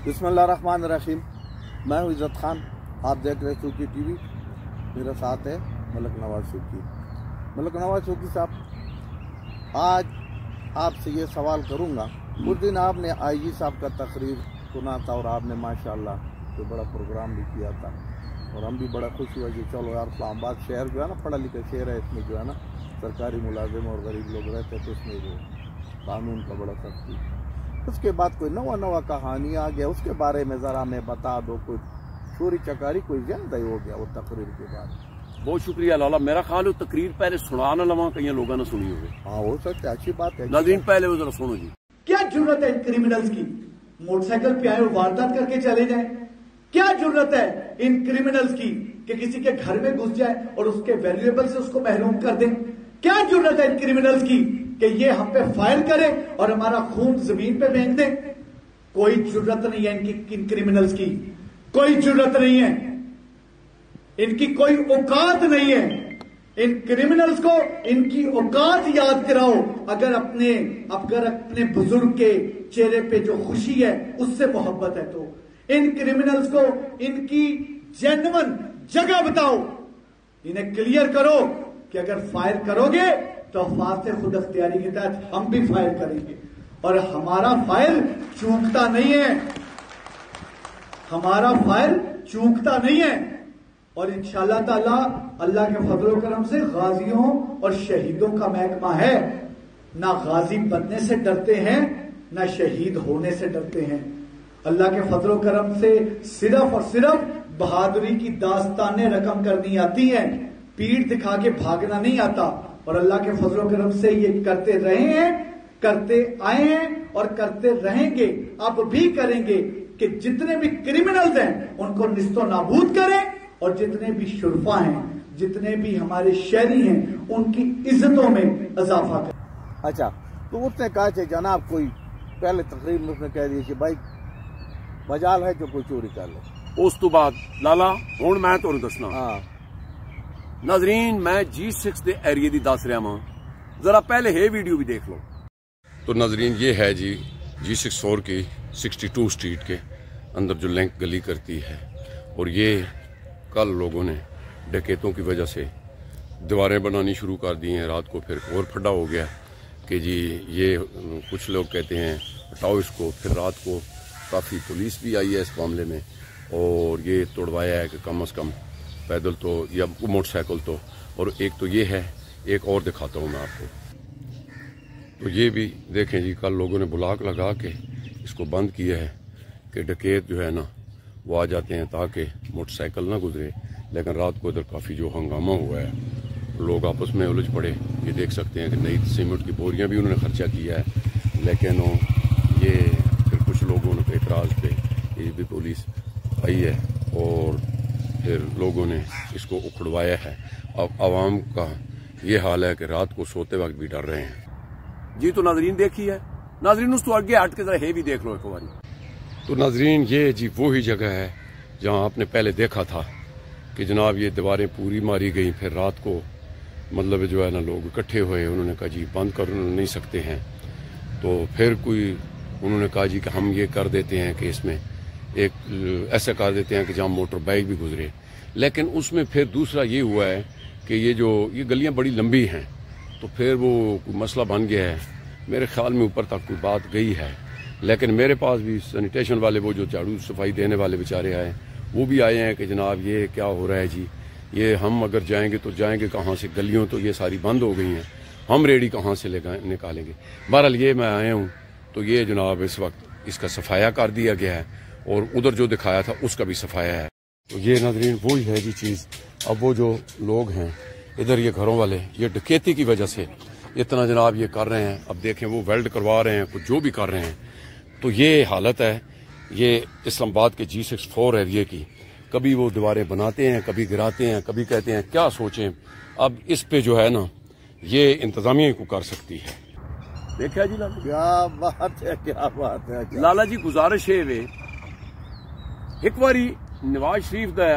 बिस्मिल्लाहिर्रहमानिर्रहीम। मैं हूँ इज़्ज़त खान, आप देख रहे सूकी टीवी। मेरे साथ है मलक नवाज सूकी। मलक नवाज सूकी साहब, आज आपसे ये सवाल करूँगा। उस दिन आपने आईजी साहब का तकरीर सुना था और आपने माशाल्लाह तो बड़ा प्रोग्राम भी किया था और हम भी बड़ा खुश हुआ कि चलो यार इस्लामाबाद शहर जो है ना पढ़ा लिखा शहर है, इसमें जो है ना सरकारी मुलाजिम और गरीब लोग रहते तो इसमें जो कानून का बड़ा सख्ती। उसके बाद कोई नवा कहानी आ गया, उसके बारे में ज़रा हमें बता दो। कोई चोरी चकारी कोई ज्यादा हो गया वो तकरीर के बाद? बहुत शुक्रिया लाला। मेरा ख्याल है तकरीर पहले सुना ना लवा, कई लोगों ने सुनी होगी। हाँ हो सकता है, अच्छी बात है। नाज़रीन पहले वो जरा सुनो जी। क्या जरूरत है इन क्रिमिनल्स की? मोटरसाइकिल पे आए वारदात करके चले जाए। क्या जरूरत है इन क्रिमिनल्स की कि किसी के घर में घुस जाए और उसके वैल्यूएबल से उसको महरूम कर दें? क्या जरूरत है इन क्रिमिनल्स की कि ये हम पे फायर करे और हमारा खून जमीन पे फेंक दे? कोई जरूरत नहीं है इनकी, इन क्रिमिनल्स की कोई जरूरत नहीं है, इनकी कोई औकात नहीं है। इन क्रिमिनल्स को इनकी औकात याद कराओ। अगर अपने बुजुर्ग के चेहरे पे जो खुशी है उससे मोहब्बत है तो इन क्रिमिनल्स को इनकी जेन्युइन जगह बताओ। इन्हें क्लियर करो कि अगर फायर करोगे तो फाते खुद अख्तियारी के तहत हम भी फायर करेंगे और हमारा फायर चूकता नहीं है, हमारा फायर चूकता नहीं है। और इंशाअल्लाह ताला अल्लाह के फजल करम से गाजियों और शहीदों का महकमा है। ना गाजी बनने से डरते हैं ना शहीद होने से डरते हैं। अल्लाह के फजल करम से सिर्फ और सिर्फ बहादुरी की दास्तानें रकम करनी आती हैं, पीठ दिखा के भागना नहीं आता। और अल्लाह के फजल करम से ये करते रहे हैं, करते आए हैं और करते रहेंगे, अब भी करेंगे कि जितने भी क्रिमिनल्स हैं उनको निस्तो नाबूद करें और जितने भी शुरफा हैं, जितने भी हमारे शहरी हैं उनकी इज्जतों में इजाफा करें। अच्छा, तो उसने कहा कि जनाब कोई पहले तकरीर में उसने कह दिया कि भाई मजाल है जो कोई चोरी कर ले। उस तो बाद लाला हुण मैं तुहानू दसना। हाँ नाजरीन, मैं G6 के एरिए की दस रहा वहां, जरा पहले ये वीडियो भी देख लो। तो नाजरीन ये है जी G64 की 62 स्ट्रीट के अंदर जो लिंक गली करती है। और ये कल लोगों ने डकैतों की वजह से दीवारें बनानी शुरू कर दी हैं। रात को फिर और फड्डा हो गया कि जी ये कुछ लोग कहते हैं हटाओ इसको। फिर रात को काफ़ी पुलिस भी आई है इस मामले में और ये तोड़वाया है कि कम से कम पैदल तो या मोटरसाइकिल तो। और एक तो ये है, एक और दिखाता हूँ मैं आपको। तो ये भी देखें जी, कल लोगों ने ब्लॉक लगा के इसको बंद किया है कि डकैत जो है ना वो आ जाते हैं ताकि मोटरसाइकिल ना गुजरे। लेकिन रात को इधर काफ़ी जो हंगामा हुआ है, लोग आपस में उलझ पड़े। ये देख सकते हैं कि नई सीमेंट की बोरियां भी उन्होंने खर्चा किया है। लेकिन ये फिर कुछ लोगों के एतराज़ पे ये भी पुलिस आई है और फिर लोगों ने इसको उखड़वाया है। अब आवाम का ये हाल है कि रात को सोते वक्त भी डर रहे हैं जी। तो नाजरीन देखी है, नाजरीन उस तो आगे हट के जरा ये भी देख लो एक बार। तो नाजरीन ये जी वही जगह है जहां आपने पहले देखा था कि जनाब ये दीवारें पूरी मारी गई। फिर रात को मतलब जो है ना लोग इकट्ठे हुए, उन्होंने कहा जी बंद कर नहीं सकते हैं। तो फिर कोई उन्होंने कहा जी कि हम ये कर देते हैं कि इसमें एक ऐसा कर देते हैं कि जहाँ मोटर बाइक भी गुजरे। लेकिन उसमें फिर दूसरा ये हुआ है कि ये गलियाँ बड़ी लंबी हैं, तो फिर वो मसला बन गया है। मेरे ख्याल में ऊपर तक कोई बात गई है। लेकिन मेरे पास भी सैनिटेशन वाले वो जो झाड़ू सफाई देने वाले बेचारे आए, वो भी आए हैं कि जनाब ये क्या हो रहा है जी, ये हम अगर जाएंगे तो जाएंगे कहाँ से? गलियों तो ये सारी बंद हो गई हैं, हम रेडी कहाँ से निकालेंगे? बहरहाल ये मैं आया हूँ तो ये जनाब इस वक्त इसका सफाया कर दिया गया है और उधर जो दिखाया था उसका भी सफाया है। तो ये नाज़रीन वही है जी चीज़। अब वो जो लोग हैं इधर ये घरों वाले, ये डकैती की वजह से इतना जनाब ये कर रहे हैं। अब देखें वो वेल्ड करवा रहे हैं, कुछ जो भी कर रहे हैं। तो ये हालत है ये इस्लामाबाद के G64 एरिए की। कभी वो दीवारें बनाते हैं, कभी गिराते हैं, कभी कहते हैं क्या सोचें। अब इस पे जो है ना ये इंतजामिया को कर सकती है। देखा जी लाला, क्या बात है, क्या बात है। लाला जी गुजारिश है वे एक बारी नवाज शरीफ दा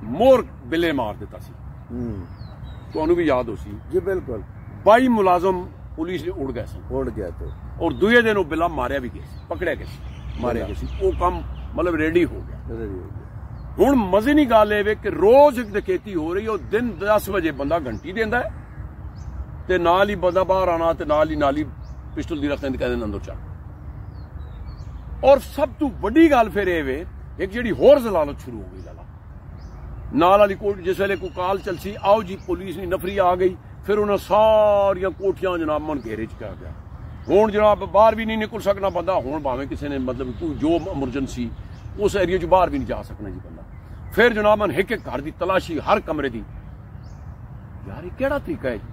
मोर बिले मार देता सी, तो भी याद हो सी जी। बिल्कुल 22 मुलाजम पुलिस ने उड़ गए उड़ गया तो और दूजे दिन बिला मारिया भी गया, पकड़े गए, मारे गए। वो काम मतलब रेडी हो गया। हुण मजे नहीं गल ये कि रोज एक डकैती हो रही है, दिन 10 बजे बंदा घंटी देंदा है ते नाल ही बंदा बाहर आना ते नाल ही पिस्टल दी रखते कहते अंदर चल। और सब तो बड़ी गल फिर ये एक जिहड़ी होर जलालत शुरू हो गई लाला नाल वाली कोट जिस वेले कोई काल चलसी आओ जी पुलिस की नफरी आ गई, फिर उन्हें सारिया कोठियां जनाब मन घेरे च आ गया। हुण जनाब बाहर भी नहीं निकल सकना बंदा, हुण भावें किसी ने मतलब जो एमरजेंसी उस एरिया च बाहर भी नहीं जा सकना जी बंदा। फिर जनाब मन एक घर की तलाशी हर कमरे की। यार ये केड़ा तरीका है जी?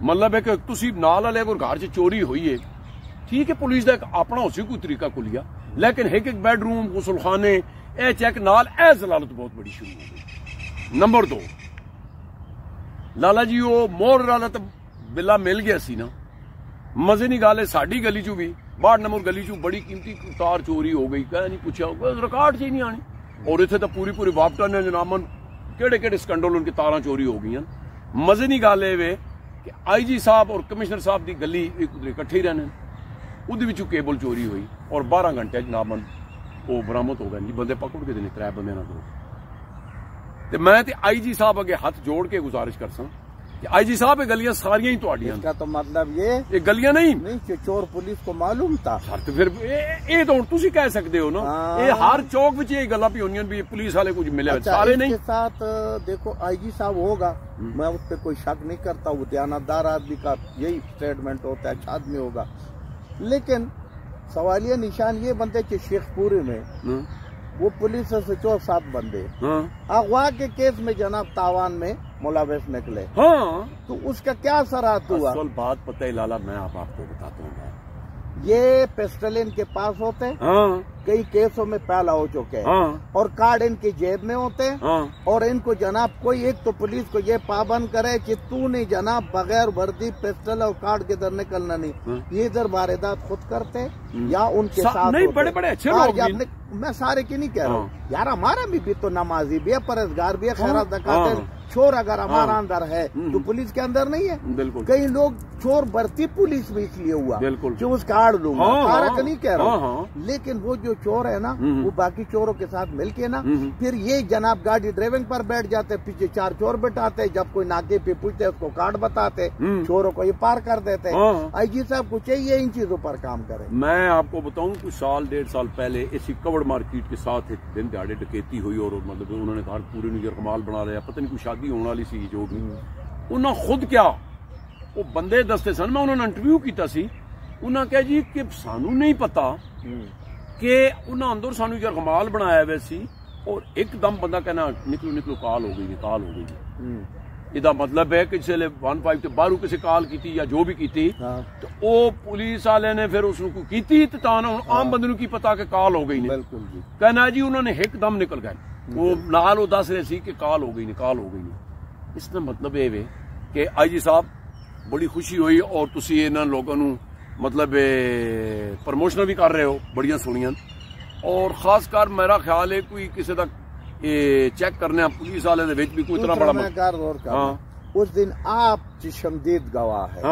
मतलब है कि तुसी नाल वाले कोई घर च चोरी हुई है, ठीक है पुलिस का एक अपना उसी कोई तरीका खुलिया, लेकिन एक बेडरूम गुसलखाने ए चेक नाल ए जलालत बहुत बड़ी शुरू हो गई। नंबर 2 लाला जी वो मोर वाला तो बिला मिल गया सी ना, मजे नहीं गल है साडी गली चू भी 62 नंबर गली चू बड़ी कीमती तार चोरी हो गई, कह नहीं पूछा रिकॉर्ड च ही नहीं आनी। और इतने तो पूरी वापटा ने जनाबन केड़े स्कैंडल उनकी तारा चोरी हो गई। मजे नहीं गल ये कि IG साहब और कमिश्नर साहब की गली इकट्ठे ही रहने, वो केबल चोरी हुई और 12 घंटे जनाबन वो बरामद हो गए जी, बंदे पकड़ के देने 3 बंदे ना 2। मैं IG साहब अगे हाथ जोड़ के गुजारिश कर सा कि IG साहब ये गलियां सारियां ही तुहाडियां। इसका तो मतलब ये गलियां नहीं कि चोर पुलिस को मालूम था। तो फिर ये तो तुसी कह सकते हो ना, ये हर चौक विच ये गल्लां भी होंदियां भी पुलिस वाले कुछ मिले सारे नहीं। इसके साथ देखो IG साहब होगा, मैं उस पर कोई शक नहीं करता, वो दयानतदार आदमी का यही स्टेटमेंट होता है, अच्छा आदमी होगा। लेकिन सवालिया निशान ये बनते कि शेखपुरी में वो पुलिस से 7 बंदे अगवा के केस में जनाब तावान में मुलविस निकले। हाँ तो उसका क्या असरात हुआ? असल बात पता है लाला, मैं आपको बताता हूँ। ये पिस्टल इनके पास होते हैं, कई केसों में पहला हो चुके हैं, और कार्ड इनकी जेब में होते हैं, और इनको जनाब कोई एक तो पुलिस को ये पाबंद करे कि तू नहीं जनाब बगैर वर्दी पिस्टल और कार्ड के इधर निकलना नहीं। ये इधर वारदात खुद करते या उनके साथ नहीं, बड़े अच्छे लोग। मैं सारे की नहीं कह रहा हूँ यार, हमारा भी तो नमाजी भी है, परहेजगार भी है, खैरात ज़कात चोर अगर हमारा अंदर है तो पुलिस के अंदर नहीं है। बिल्कुल कई लोग चोर भर्ती पुलिस में इसलिए हुआ कि उस कार्ड लूंगा, सारा का नहीं कह रहा हूँ। लेकिन वो जो चोर है ना, वो बाकी चोरों के साथ मिलके ना फिर ये जनाब गाड़ी ड्राइविंग पर बैठ जाते, पीछे 4 चोर बैठाते, जब कोई नाके पे पूछते उसको कार्ड बताते, चोरों को ये पार कर देते। IG साहब को चाहिए इन चीजों पर काम करे। मैं आपको बताऊं कुछ 1.5 साल पहले इसी कवड़ मार्केट के साथ एक दिन दिहाड़े डकैती हुई, और मतलब उन्होंने घर पूरे न्यू कमाल बना लिया, पता नहीं कोई शादी होने वाली सी जो भी। उन्होंने खुद क्या वो बंदे दसते सन, मैं उन्होंने इंटरव्यू किया सी, उन्होंने कहा जी कि सानू नहीं पता कि उन्होंने अंदर सानू कमाल बनाया वैसी, और एकदम बंदा कहना निकलो काल हो गई। इदा मतलब है कि जिसले 15 ते बाहरों किसी काल की या जो भी की तो वो पुलिस वाले ने फिर उसको की तो आम बंदे नूं की पता कि काल हो गई नहीं। कहना जी उन्होंने एकदम निकल गए, वो नाल वो दस रहे सी कि काल हो गई नहीं। इसका मतलब ये कि IG साहब बड़ी खुशी हुई, और तुसी इन्हां लोगों नूं मतलब प्रमोशन भी कर रहे हो बड़ियां सोहणियां, और खास कर मेरा ख्याल है कोई किसी तक चेक करने पुलिस वाले दे विच भी कोई इतना बड़ा उस दिन आप चशमदीद गवाह है।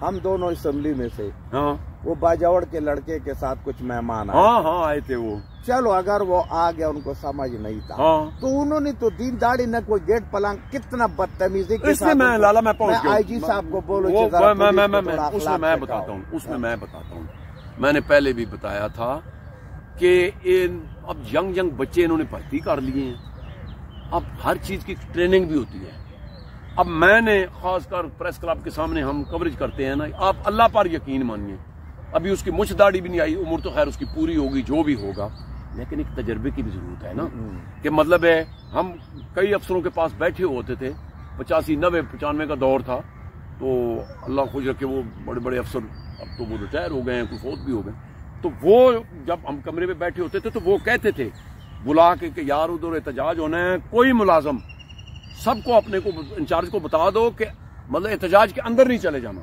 हम दोनों असेंबली में से वो बाजावड़ के लड़के के साथ कुछ मेहमान आए थे। वो चलो अगर वो आ गया, उनको समझ नहीं था तो उन्होंने तो दीन दाढ़ी न कोई गेट पलंग कितना बदतमीजी के साथ। मैं लाला मैं पहुंच गया IG साहब को बोलो उसमें मैं बताता हूँ। मैंने पहले भी बताया था कि अब यंग बच्चे इन्होंने भर्ती कर लिए हैं, अब हर चीज की ट्रेनिंग भी होती है। अब मैंने खासकर प्रेस क्लब के सामने हम कवरेज करते हैं ना, आप अल्लाह पर यकीन मानिए, अभी उसकी मुछ दाढ़ी भी नहीं आई, उम्र तो खैर उसकी पूरी होगी जो भी होगा, लेकिन एक तजर्बे की भी जरूरत है ना। कि मतलब है हम कई अफसरों के पास बैठे होते थे, 85, 90, 95 का दौर था, तो अल्लाह खुश रखे वो बड़े बड़े अफसर अब तो वो रिटायर हो गए हैं, कुछ फौत भी हो गए। तो वो जब हम कमरे में बैठे होते थे तो वो कहते थे बुला के कि यार उधर एहतजाज होना है, कोई मुलाजम सबको अपने को इंचार्ज को बता दो कि मतलब एहतजाज के अंदर नहीं चले जाना।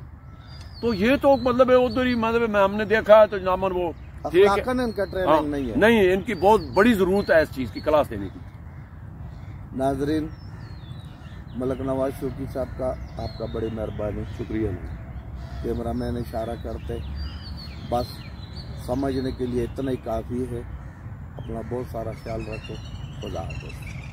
तो ये तो मतलब है उधर ही मतलब हमने देखा है तो जनामन वो नहीं, इनकी बहुत बड़ी जरूरत है इस चीज की क्लास देने की। नाजरीन, मलक नवाज शौकी साहब का आपका बड़ी मेहरबानी, शुक्रिया। कैमरा मैन इशारा करते, बस समझने के लिए इतना ही काफ़ी है अपना बहुत सारा ख्याल रखो। खुदा हाफ़िज़।